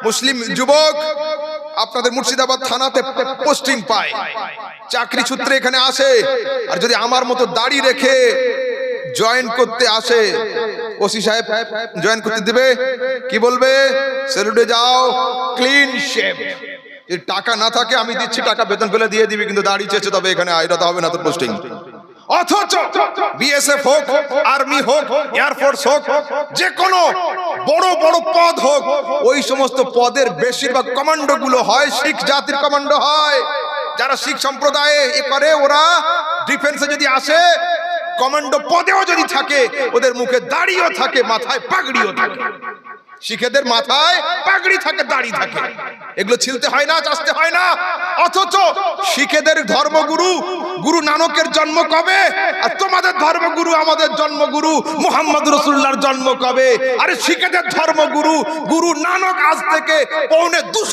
মুসলিম যুবক আপনাদের মুর্শিদাবাদ থানাতে পোস্টিং পায়, চাকরি সূত্রে এখানে আসে, আর যদি আমার মতো দাড়ি রেখে জয়েন করতে আসে, ওসি সাহেব জয়েন করতে দিবে? কি বলবে? স্যালুটে যাও, ক্লিন শেভ। যদি টাকা না থাকে আমি দিচ্ছি, টাকা বেতন পেলে দিয়ে দিবি, কিন্তু দাড়ি চেয়েছে তবে এখানে এটা তো হবে না তোর পোস্টিং। অথচ বিএসএফ হোক, আর্মি হোক, এয়ারফোর্স হোক, যে কোনো বড় বড় পদ হোক, ওই সমস্ত পদের বেশিরভাগ কমান্ডো গুলো হয় শিখ জাতির কমান্ডো হয়। যারা শিখ সম্প্রদায়ে এ করে, ওরা ডিফেন্সে যদি আসে, কমান্ডো পদেও যদি থাকে, ওদের মুখে দাড়িও থাকে, মাথায় পাগড়িও থাকে। শিখেদের মাথায় পাগড়ি থাকে, দাড়ি থাকে, এগুলো ছিলতে হয় না, চাচতে হয় না। অথচ শিখেদের ধর্মগুরু গুরু নানকের জন্ম কবে, আর তোমাদের ধর্মগুরু আমাদের জন্মগুরু মুহাম্মদ রাসূলুল্লাহর জন্ম কবে? আরে শিখেদের ধর্মগুরু গুরু নানক আজ থেকে 2.25